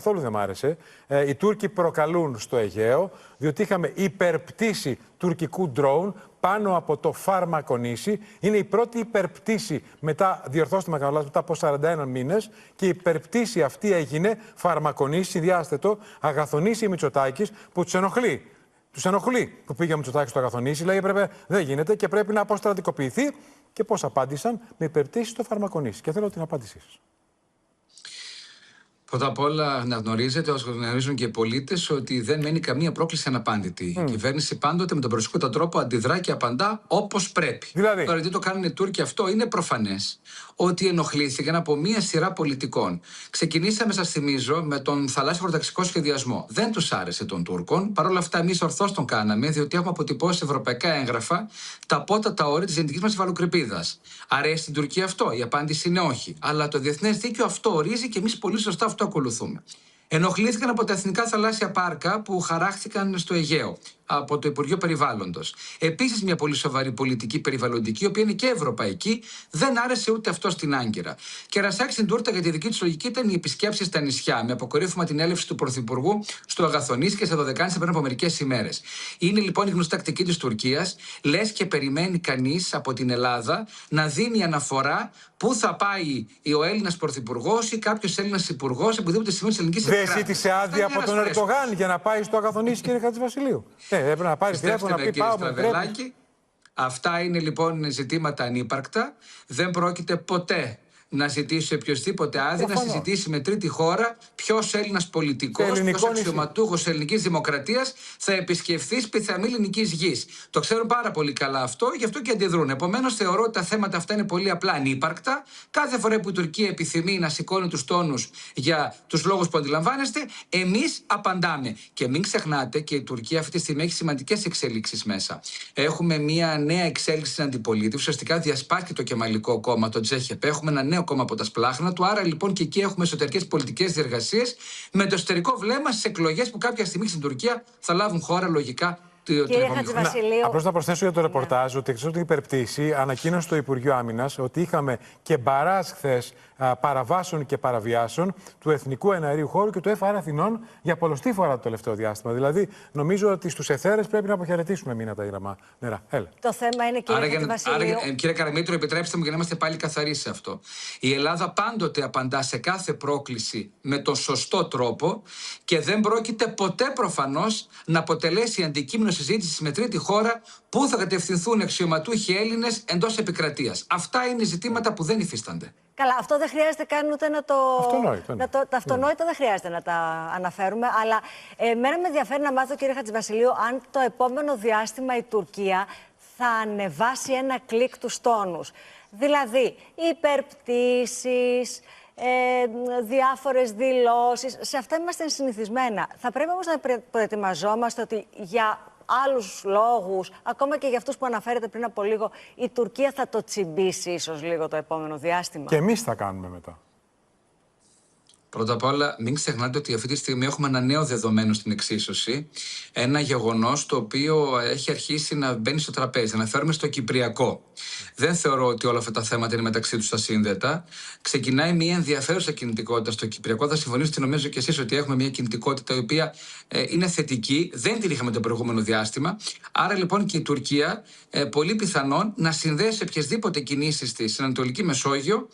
καθόλου δεν μ' άρεσε. Οι Τούρκοι προκαλούν στο Αιγαίο, διότι είχαμε υπερπτήση τουρκικού ντρόουν πάνω από το Φαρμακονήσι. Είναι η πρώτη υπερπτήση μετά, διορθώστε με καλά, μετά από 41 μήνες. Και η υπερπτήση αυτή έγινε Φαρμακονήσι, συνδυάστε το, Αγαθονήσι Μητσοτάκης, που τους ενοχλεί. Τους ενοχλεί που πήγε ο Μητσοτάκης στο Αγαθονήσι, λέει δεν γίνεται και πρέπει να αποστρατικοποιηθεί. Και πώς απάντησαν? Με υπερπτήσεις στο Φαρμακονήσι. Και θέλω την απάντησή σας. Πρώτα απ' όλα να γνωρίζετε, όσο γνωρίζουν και οι πολίτες, ότι δεν μένει καμία πρόκληση αναπάντητη. Η κυβέρνηση πάντοτε με τον προσωπικό τρόπο αντιδρά και απαντά όπως πρέπει. Δηλαδή. Τώρα, τι το κάνουν οι Τούρκοι αυτό, είναι προφανές ότι ενοχλήθηκαν από μία σειρά πολιτικών. Ξεκινήσαμε, σας θυμίζω, με τον θαλάσσιο χωροταξικό σχεδιασμό. Δεν τους άρεσε των Τούρκων. Παρ' όλα αυτά, εμείς ορθώς τον κάναμε, διότι έχουμε αποτυπώσει ευρωπαϊκά έγγραφα τα απότατα όρια της γενετικής μας υφαλοκρηπίδας. Αρέσει στην Τουρκία αυτό? Η απάντηση είναι όχι. Αλλά το διεθνές δίκαιο αυτό ορίζει και εμείς πολύ σωστά αυτό ακολουθούμε. Ενοχλήθηκαν από τα εθνικά θαλάσσια πάρκα που χαράχθηκαν στο Αιγαίο από το Υπουργείο Περιβάλλοντος. Επίσης, μια πολύ σοβαρή πολιτική περιβαλλοντική, η οποία είναι και ευρωπαϊκή, δεν άρεσε ούτε αυτό στην Άγκυρα. Κερασάκι στην τούρτα για τη δική του λογική ήταν οι επισκέψεις στα νησιά, με αποκορύφωμα την έλευση του Πρωθυπουργού στο Αγαθονήσι και στα Δωδεκάνησα πριν από μερικές ημέρες. Είναι λοιπόν η γνωστή τακτική της Τουρκίας, λες και περιμένει κανείς από την Ελλάδα να δίνει αναφορά πού θα πάει ο Έλληνας Πρωθυπουργός ή κάποιος Έλληνας Υπουργός, οπουδήποτε σημείο της ελληνικής επικράτειας. Δεν ζήτησε άδεια από τον Ερντογάν για να πάει στο Αγαθονήσι, κύριε Χατζηβασιλείου? Έπρεπε να πάρει τηλέφωνο να πει πάμε. Αυτά είναι λοιπόν ζητήματα ανύπαρκτα. Δεν πρόκειται ποτέ να ζητήσει οποιοδήποτε άδεια, να συζητήσει με τρίτη χώρα ποιος Έλληνας πολιτικός, ποιος αξιωματούχος ελληνικής δημοκρατίας θα επισκεφθεί σπιθαμή ελληνικής γης. Το ξέρουν πάρα πολύ καλά αυτό, γι' αυτό και αντιδρούν. Επομένως, θεωρώ ότι τα θέματα αυτά είναι πολύ απλά ανύπαρκτα. Κάθε φορά που η Τουρκία επιθυμεί να σηκώνει τους τόνους για τους λόγους που αντιλαμβάνεστε, εμείς απαντάμε. Και μην ξεχνάτε, και η Τουρκία αυτή τη στιγμή έχει σημαντικές εξέλιξεις μέσα. Έχουμε μια νέα εξέλιξη στην αντιπολίτευση. Ουσιαστικά διασπάστηκε το Κεμαλικό κόμμα, το Τζέχεπ. Έχουμε ένα νέο κόμμα από τα σπλάχνα του. Άρα λοιπόν και εκεί έχουμε εσωτερικές πολιτικές διεργασίες με το εσωτερικό βλέμμα στις εκλογές που κάποια στιγμή στην Τουρκία θα λάβουν χώρα λογικά. Κύριε Χατζηβασιλείου. Απλώς να προσθέσω για το ρεπορτάζ ότι εξ την υπερπτήση ανακοίνωσε το Υπουργείο Άμυνας ότι είχαμε και μπαράζ χθες παραβάσεων και παραβιάσεων του Εθνικού Εναερίου Χώρου και του ΕΦΑΡ Αθηνών για πολλωστή φορά το τελευταίο διάστημα. Δηλαδή, νομίζω ότι στους εθέρες πρέπει να αποχαιρετήσουμε μήνα τα ήρεμα νερά. Έλα. Το θέμα είναι, κύριε Χατζηβασιλείου. Άρα, κύριε Καραμήτρο, επιτρέψτε μου για να είμαστε πάλι καθαροί σε αυτό. Η Ελλάδα πάντοτε απαντά σε κάθε πρόκληση με τον σωστό τρόπο και δεν πρόκειται ποτέ προφανώς να αποτελέσει αντικείμενο συζήτηση με τρίτη χώρα πού θα κατευθυνθούν αξιωματούχοι Έλληνες εντός επικρατείας. Αυτά είναι ζητήματα που δεν υφίστανται. Καλά, αυτό δεν χρειάζεται καν ούτε να το. Αυτονόητο. Τα αυτονόητα δεν χρειάζεται να τα αναφέρουμε. Αλλά εμένα με ενδιαφέρει να μάθω, κύριε Χατζηβασιλείου, αν το επόμενο διάστημα η Τουρκία θα ανεβάσει ένα κλικ τους τόνους. Δηλαδή, υπερπτήσεις, διάφορες δηλώσεις. Σε αυτά είμαστε συνηθισμένα. Θα πρέπει όμως να προετοιμαζόμαστε ότι για άλλους λόγους, ακόμα και για αυτούς που αναφέρετε πριν από λίγο, η Τουρκία θα το τσιμπήσει ίσως λίγο το επόμενο διάστημα. Και εμείς θα κάνουμε μετά. Πρώτα απ' όλα, μην ξεχνάτε ότι αυτή τη στιγμή έχουμε ένα νέο δεδομένο στην εξίσωση. Ένα γεγονός το οποίο έχει αρχίσει να μπαίνει στο τραπέζι. Αναφέρομαι στο Κυπριακό. Δεν θεωρώ ότι όλα αυτά τα θέματα είναι μεταξύ τους ασύνδετα. Ξεκινάει μια ενδιαφέρουσα κινητικότητα στο Κυπριακό. Θα συμφωνήσετε, νομίζω και εσείς, ότι έχουμε μια κινητικότητα η οποία είναι θετική. Δεν την είχαμε το προηγούμενο διάστημα. Άρα λοιπόν και η Τουρκία πολύ πιθανόν να συνδέσει οποιασδήποτε κινήσεις της στην Ανατολική Μεσόγειο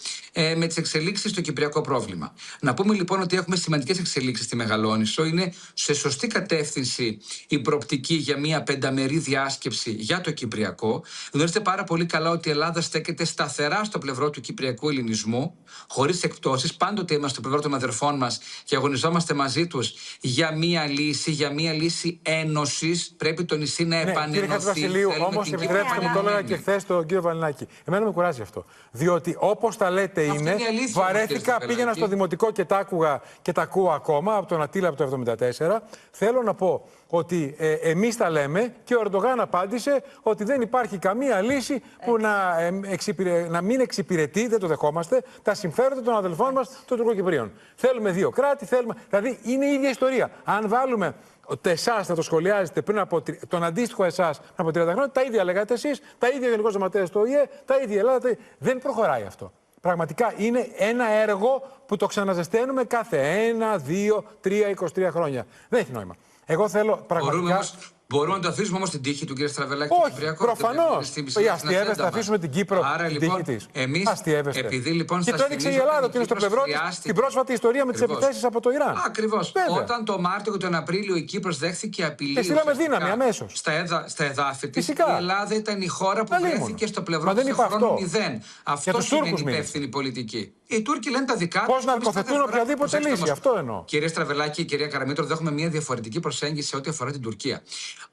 με τις εξελίξεις στο Κυπριακό πρόβλημα. Να πούμε λοιπόν ότι έχουμε σημαντικές εξελίξεις στη Μεγαλόνισσο. Είναι σε σωστή κατεύθυνση η προοπτική για μια πενταμερή διάσκεψη για το Κυπριακό. Γνωρίζετε πάρα πολύ καλά ότι η Ελλάδα στέκεται σταθερά στο πλευρό του κυπριακού ελληνισμού, χωρίς εκπτώσεις. Πάντοτε είμαστε στο πλευρό των αδερφών μας και αγωνιζόμαστε μαζί τους για μια λύση ένωσης. Πρέπει το νησί να επανενωθεί. Κύριε Χατζηβασιλείου, όμως επιτρέψτε μου, το έλεγα και χθες τον κύριο Βαλινάκη. Εμένα με κουράζει αυτό. Διότι όπως τα λέτε είναι, βαρέθηκα, πήγαινα στο δημοτικό και τα άκουγα και τα ακούω ακόμα από τον Αττήλα από το 1974. Θέλω να πω ότι εμείς τα λέμε και ο Ερντογάν απάντησε ότι δεν υπάρχει καμία λύση που να μην εξυπηρετεί, δεν το δεχόμαστε, τα συμφέροντα των αδελφών μας των Τουρκοκυπρίων. Θέλουμε δύο κράτη, δηλαδή είναι η ίδια ιστορία. Αν βάλουμε εσάς να το σχολιάζετε πριν από τον αντίστοιχο εσάς πριν από 30 χρόνια, τα ίδια λέγατε εσείς, τα ίδια Γενικός Γραμματέας του ΟΗΕ, τα ίδια Ελλάδα. Δεν προχωράει αυτό. Πραγματικά είναι ένα έργο που το ξαναζεσταίνουμε κάθε 1, 2, 3, 23 χρόνια. Δεν έχει νόημα. Εγώ θέλω πραγματικά. Μπορούμε να το αφήσουμε όμως την τύχη του κ. Στραβελάκη? Όχι, προφανώς. Αστιεύεστε να αφήσουμε την Κύπρο την τύχη της? Εμείς, επειδή λοιπόν και το έδειξε η Ελλάδα ότι είναι στο πλευρό της στην πρόσφατη ιστορία με τις επιθέσεις από το Ιράν. Ακριβώς. Όταν το Μάρτιο και τον Απρίλιο η Κύπρος δέχθηκε απειλή. Και στείλαμε δύναμη αμέσως. Στα εδάφη της. Η Ελλάδα ήταν η χώρα που βρέθηκε στο πλευρό της σε χρόνο 0. Αυτό είναι η υπεύθυνη πολιτική. Οι Τούρκοι λένε τα δικά τους. Πώς να αρκωθετούν οποιαδήποτε λύση, αυτό εννοώ. Κυρία Στραβελάκη, κυρία Καραμήτρο, εδώ έχουμε μια διαφορετική προσέγγιση σε ό,τι αφορά την Τουρκία.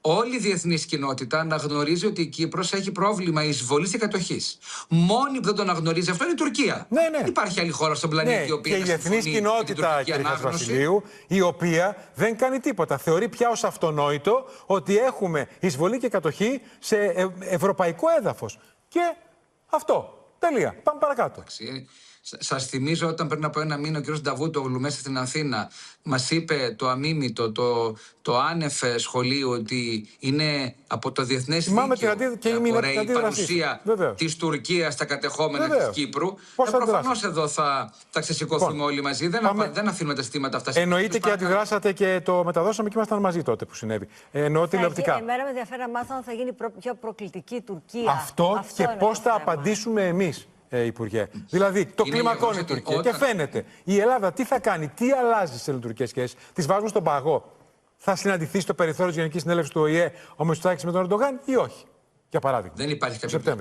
Όλη η διεθνής κοινότητα αναγνωρίζει ότι η Κύπρος έχει πρόβλημα εισβολής και κατοχής. Μόνη που δεν το αναγνωρίζει αυτό είναι η Τουρκία. Ναι. Δεν υπάρχει άλλη χώρα στον πλανήτη η οποία. Και η διεθνής κοινότητα, κύριε Βασιλείου, η οποία δεν κάνει τίποτα. Θεωρεί πια ως αυτονόητο ότι έχουμε εισβολή και κατοχή σε ευρωπαϊκό έδαφος. Και αυτό. Τελεία. Πάμε παρακάτω. Σας θυμίζω όταν πριν από ένα μήνα ο κ. Νταβούτογλου μέσα στην Αθήνα μας είπε το αμίμητο, το άνευ σχολείο ότι είναι από το διεθνές δίκαιο η παρουσία της Τουρκίας στα κατεχόμενα της Κύπρου. Προφανώς εδώ θα ξεσηκωθούμε όλοι μαζί. Δεν αφήνουμε τα ζητήματα αυτά. Εννοείται και αντιδράσατε και το μεταδώσαμε και ήμασταν μαζί τότε που συνέβη. Εννοώ τηλεοπτικά. Εμένα με ενδιαφέρει να μάθω αν θα γίνει πιο προκλητική η Τουρκία. Αυτό και πώς θα απαντήσουμε εμείς. Υπουργέ. Δηλαδή, το κλιμακώνει η Τουρκία. Και φαίνεται η Ελλάδα τι θα κάνει, τι αλλάζει στις ελληνοτουρκικές σχέσεις. Τις βάζουν στον παγό. Θα συναντηθεί στο περιθώριο της Γενικής Συνέλευσης του ΟΗΕ ο Μητσοτάκης με τον Ερντογάν ή όχι? Για παράδειγμα.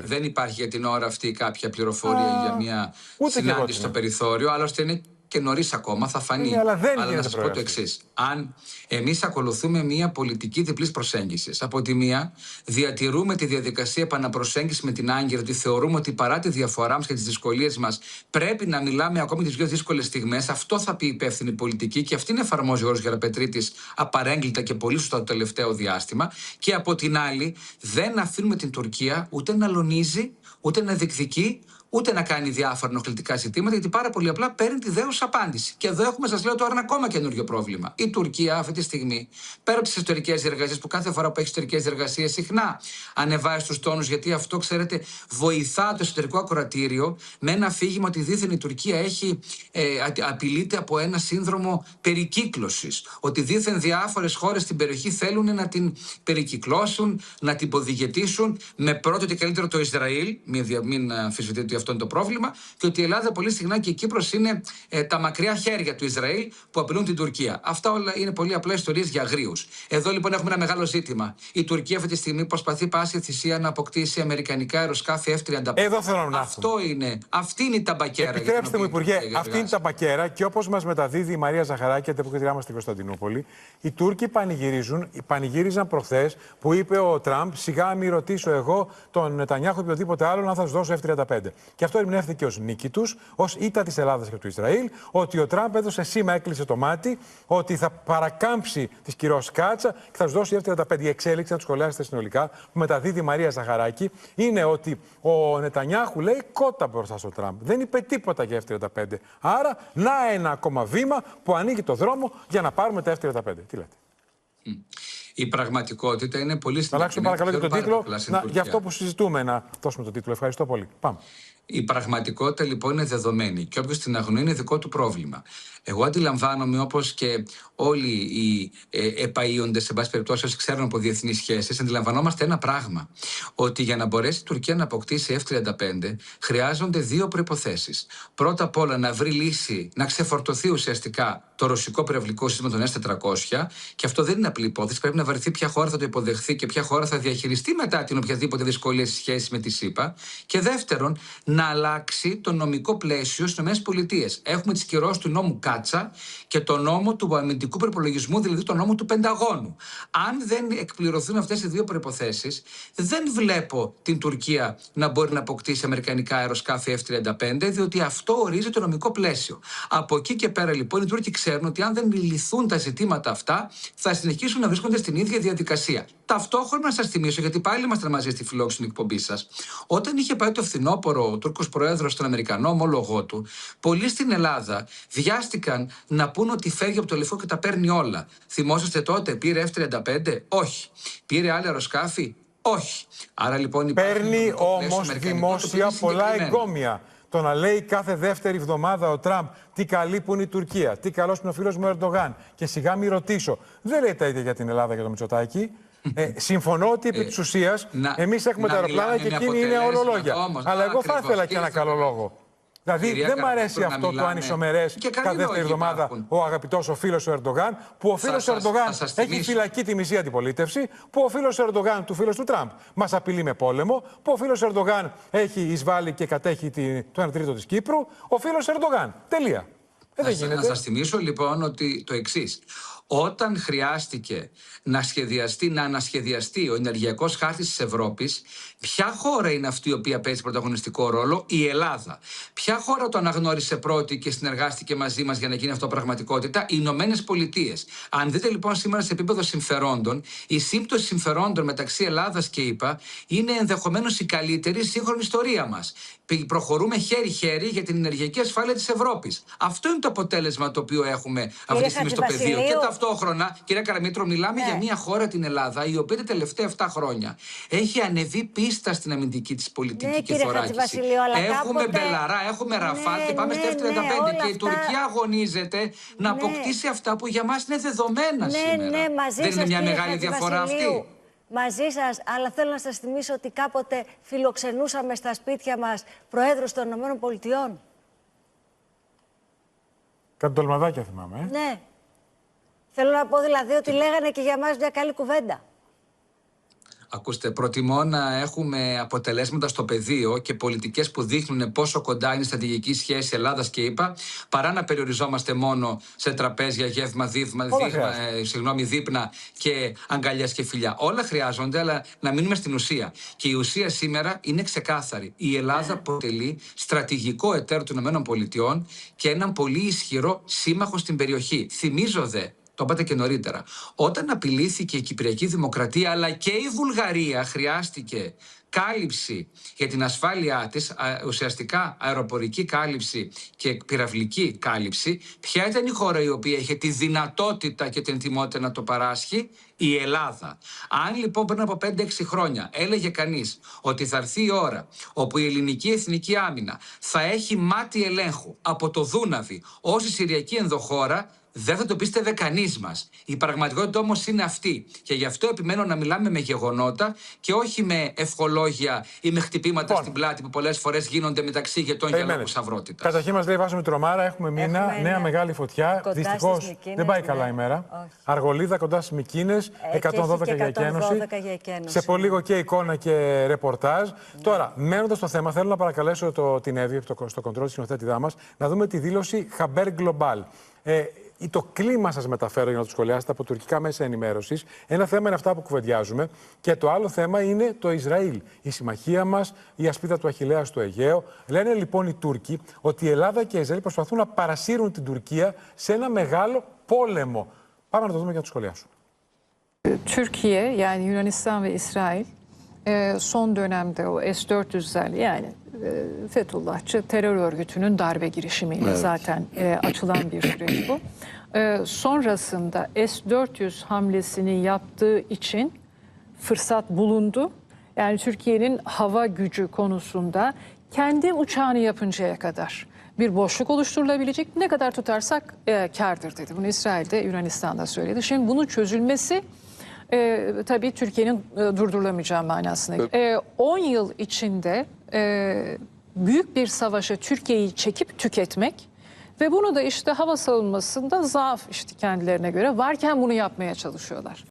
Δεν υπάρχει για την ώρα αυτή κάποια πληροφορία για μια συνάντηση στο περιθώριο. Άλλωστε είναι και νωρίς ακόμα, θα φανεί. Αλλά να σας πω το εξής. Αν εμείς ακολουθούμε μια πολιτική διπλής προσέγγισης, από τη μία διατηρούμε τη διαδικασία επαναπροσέγγισης με την Άγκυρα, ότι θεωρούμε ότι παρά τη διαφορά μας και τις δυσκολίες μας πρέπει να μιλάμε ακόμη τις πιο δύσκολες στιγμές, αυτό θα πει η υπεύθυνη πολιτική και αυτήν εφαρμόζει ο Γιώργος Γεραπετρίτης απαρέγκλιτα και πολύ σωστά το τελευταίο διάστημα. Και από την άλλη, δεν αφήνουμε την Τουρκία ούτε να λονίζει, ούτε να διεκδικεί, ούτε να κάνει διάφορα ενοχλητικά ζητήματα, γιατί πάρα πολύ απλά παίρνει τη δέουσα απάντηση. Και εδώ έχουμε, σας λέω τώρα, ένα ακόμα καινούριο πρόβλημα. Η Τουρκία αυτή τη στιγμή, πέρα από τις ιστορικές διεργασίες, που κάθε φορά που έχει ιστορικές διεργασίες συχνά ανεβάζει τους τόνους, γιατί αυτό, ξέρετε, βοηθά το εσωτερικό ακροατήριο με ένα αφήγημα ότι δήθεν η Τουρκία απειλείται από ένα σύνδρομο περικύκλωσης. Ότι δήθεν διάφορες χώρες στην περιοχή θέλουν να την περικυκλώσουν, να την ποδηγετήσουν, με πρώτο και καλύτερο το Ισραήλ, μην αμφισβητείτε ότι αυτό είναι το πρόβλημα, και ότι η Ελλάδα πολύ συχνά και η Κύπρος είναι τα μακριά χέρια του Ισραήλ που απειλούν την Τουρκία. Αυτά όλα είναι πολύ απλά ιστορίες για αγρίους. Εδώ λοιπόν έχουμε ένα μεγάλο ζήτημα. Η Τουρκία αυτή τη στιγμή προσπαθεί πάση θυσία να αποκτήσει αμερικανικά αεροσκάφη F-35. Εδώ θέλω να αυτή είναι η ταμπακέρα. Επιτρέψτε μου, Υπουργέ, αυτή είναι η ταμπακέρα και όπως μας μεταδίδει η Μαρία Ζαχαράκη, αντιπροσωπεύτριά μας στην Κωνσταντινούπολη, οι Τούρκοι πανηγύριζαν προχθές που είπε ο Τραμπ: σιγά μη ρωτήσω εγώ τον Νετανιάχου ή οποιοδήποτε άλλο να θα σου δώσω F-35. Και αυτό ερμηνεύτηκε ως νίκη τους, ως ήττα της Ελλάδας και του Ισραήλ, ότι ο Τραμπ έδωσε σήμα, έκλεισε το μάτι, ότι θα παρακάμψει τις κυρώσεις Κάτσα και θα τους δώσει F-35. Η εξέλιξη, να του σχολιάσετε συνολικά, που μεταδίδει η Μαρία Ζαχαράκη, είναι ότι ο Νετανιάχου λέει κότα μπροστά στο Τραμπ. Δεν είπε τίποτα για F-35. Άρα, να ένα ακόμα βήμα που ανοίγει το δρόμο για να πάρουμε τα F-35. Τι λέτε? Η πραγματικότητα είναι πολύ σημαντική. Αλλάξουμε παρακαλώ και τον τίτλο. Για αυτό που συζητούμε, να δώσουμε τον τίτλο. Ευχαριστώ πολύ. Πάμε. Η πραγματικότητα λοιπόν είναι δεδομένη και όποιος την αγνοεί είναι δικό του πρόβλημα. Εγώ αντιλαμβάνομαι, όπως και όλοι οι επαΐοντες, σε πάση περιπτώσει, όσοι ξέρουν από διεθνείς σχέσεις, αντιλαμβανόμαστε ένα πράγμα. Ότι για να μπορέσει η Τουρκία να αποκτήσει F-35 χρειάζονται δύο προϋποθέσεις. Πρώτα απ' όλα να βρει λύση, να ξεφορτωθεί ουσιαστικά το ρωσικό πυραυλικό σύστημα των S-400, και αυτό δεν είναι απλή υπόθεση. Πρέπει να βρεθεί ποια χώρα θα το υποδεχθεί και ποια χώρα θα διαχειριστεί μετά την οποιαδήποτε δυσκολία στη σχέση με τη ΣΥΠΑ. Και δεύτερον, να αλλάξει το νομικό πλαίσιο στις ΗΠΑ. Έχουμε τις κυρώσεις του νόμου Κάτσα και το νόμο του αμυντικού προπολογισμού, δηλαδή το νόμο του Πενταγώνου. Αν δεν εκπληρωθούν αυτές οι δύο προϋποθέσεις, δεν βλέπω την Τουρκία να μπορεί να αποκτήσει αμερικανικά αεροσκάφη F-35, διότι αυτό ορίζει το νομικό πλαίσιο. Από εκεί και πέρα λοιπόν οι Τούρκοι ξέρουν ότι αν δεν λυθούν τα ζητήματα αυτά, θα συνεχίσουν να βρίσκονται στην ίδια διαδικασία. Ταυτόχρονα να σας θυμίσω, γιατί πάλι ήμασταν μαζί στη φιλόξενη εκπομπή σας, όταν είχε πάει το φθινόπωρο ο Τούρκος πρόεδρος στον Αμερικανό ομόλογό του, πολλοί στην Ελλάδα βιάστηκαν να πούν ότι φεύγει από το Λευκό και τα παίρνει όλα. Θυμόσαστε τότε, πήρε F-35? Όχι. Πήρε άλλα αεροσκάφη? Όχι. Άρα λοιπόν παίρνει όμως δημόσια πολλά εγκόμια. Το να λέει κάθε δεύτερη εβδομάδα ο Τραμπ τι καλή που είναι η Τουρκία, τι καλός είναι ο φίλος μου Ερντογάν και σιγά μη ρωτήσω. Δεν λέει τα ίδια για την Ελλάδα και το Μητσοτάκη. Συμφωνώ ότι επί της ουσίας εμείς έχουμε τα αεροπλάνα και εκείνοι είναι όλο λόγια. Αλλά εγώ θα ήθελα και ένα καλό λόγο. Δηλαδή δεν μ' αρέσει αυτό το ανισομερές κάθε δεύτερη εβδομάδα ο αγαπητός ο φίλος ο Ερντογάν, που ο φίλος ο Ερντογάν έχει φυλακή τη μισή αντιπολίτευση, που ο φίλος ο Ερντογάν του φίλου του Τραμπ μας απειλεί με πόλεμο, που ο φίλος Ερντογάν έχει εισβάλει και κατέχει το 1 τρίτο της Κύπρου. Ο φίλος Ερντογάν. Τελεία. Να σας θυμίσω λοιπόν ότι το εξής. Όταν χρειάστηκε να ανασχεδιαστεί ο ενεργειακός χάρτης της Ευρώπης, ποια χώρα είναι αυτή η οποία παίζει πρωταγωνιστικό ρόλο? Η Ελλάδα. Ποια χώρα το αναγνώρισε πρώτη και συνεργάστηκε μαζί μας για να γίνει αυτό πραγματικότητα? Οι Ηνωμένες Πολιτείες. Αν δείτε λοιπόν σήμερα σε επίπεδο συμφερόντων, η σύμπτωση συμφερόντων μεταξύ Ελλάδας και ΗΠΑ είναι ενδεχομένως η καλύτερη σύγχρονη ιστορία μας. Προχωρούμε χέρι-χέρι για την ενεργειακή ασφάλεια της Ευρώπης. Αυτό είναι το αποτέλεσμα το οποίο έχουμε αυτή τη στιγμή στο πεδίο. Και ταυτόχρονα, κυρία Καραμήτρο, μιλάμε για μια χώρα, την Ελλάδα, η οποία τα τελευταία 7 χρόνια έχει ανεβεί πίστα στην αμυντική της πολιτική και θωράκιση. Έχουμε Μπελαρά, έχουμε Ραφάλ και πάμε στο F-35. Και η Τουρκία αγωνίζεται να αποκτήσει αυτά που για μας είναι δεδομένα σήμερα. Δεν είναι μια μεγάλη διαφορά αυτή? Μαζί σας, αλλά θέλω να σας θυμίσω ότι κάποτε φιλοξενούσαμε στα σπίτια μας προέδρους των ΗΠΑ. Κάτι τολμαδάκια θυμάμαι. Ναι. Θέλω να πω δηλαδή ότι λέγανε και για μας μια καλή κουβέντα. Ακούστε, προτιμώ να έχουμε αποτελέσματα στο πεδίο και πολιτικές που δείχνουν πόσο κοντά είναι η στρατηγική σχέση Ελλάδας και ΗΠΑ, παρά να περιοριζόμαστε μόνο σε τραπέζια, γεύμα, δείπνα και αγκαλιές και φιλιά. Όλα χρειάζονται, αλλά να μείνουμε στην ουσία. Και η ουσία σήμερα είναι ξεκάθαρη. Η Ελλάδα αποτελεί στρατηγικό εταίρο των ΗΠΑ και έναν πολύ ισχυρό σύμμαχο στην περιοχή. Θυμίζω το είπατε και νωρίτερα. Όταν απειλήθηκε η Κυπριακή Δημοκρατία αλλά και η Βουλγαρία, χρειάστηκε κάλυψη για την ασφάλειά της, ουσιαστικά αεροπορική κάλυψη και πυραυλική κάλυψη. Ποια ήταν η χώρα η οποία είχε τη δυνατότητα και την ετοιμότητα να το παράσχει? Η Ελλάδα. Αν λοιπόν πριν από 5-6 χρόνια έλεγε κανείς ότι θα έρθει η ώρα όπου η ελληνική εθνική άμυνα θα έχει μάτι ελέγχου από το Δούναβι ως η Συριακή ενδοχώρα, δεν θα το πίστευε κανείς μας. Η πραγματικότητα όμως είναι αυτή. Και γι' αυτό επιμένω να μιλάμε με γεγονότα και όχι με ευχολόγια ή με χτυπήματα στην πλάτη που πολλές φορές γίνονται μεταξύ ηγετών για λόγους αυρότητας. Καταρχήν μας λέει Βάσο Τρομάρα, έχουμε μήνα, νέα μεγάλη φωτιά. Δυστυχώς δεν πάει καλά η μέρα. Αργολίδα κοντά στις Μυκίνες, 112 για εκένωση. Σε πολύ λίγο και εικόνα και ρεπορτάζ. Τώρα, μένοντας στο θέμα, θέλω να παρακαλέσω την Εύη, στο κοντρόλ της συνοθέτηδά μας, να δούμε τη δήλωση Haber Global. Το κλίμα σας μεταφέρω για να το σχολιάσετε από τουρκικά μέσα ενημέρωσης. Ένα θέμα είναι αυτά που κουβεντιάζουμε και το άλλο θέμα είναι το Ισραήλ. Η συμμαχία μας, η ασπίδα του Αχιλλέα στο Αιγαίο. Λένε λοιπόν οι Τούρκοι ότι η Ελλάδα και η Ισραήλ προσπαθούν να παρασύρουν την Τουρκία σε ένα μεγάλο πόλεμο. Πάμε να το δούμε και να το σχολιάσουμε. Türkiye, yani Yunanistan ve İsrail son dönemde o S-400'ler, yani Fethullahçı terör örgütünün darbe girişimiyle zaten açılan bir süreç bu. Sonrasında S-400 hamlesini yaptığı için fırsat bulundu. Yani Türkiye'nin hava gücü konusunda kendi uçağını yapıncaya kadar bir boşluk oluşturulabilecek, ne kadar tutarsak kârdır dedi. Bunu İsrail'de, Yunanistan'da söyledi. Şimdi bunun çözülmesi tabii Türkiye'nin durdurulamayacağı manasına geliyor. 10 yıl içinde büyük bir savaşa Türkiye'yi çekip tüketmek ve bunu da işte hava savunmasında zaaf, işte kendilerine göre varken bunu yapmaya çalışıyorlar.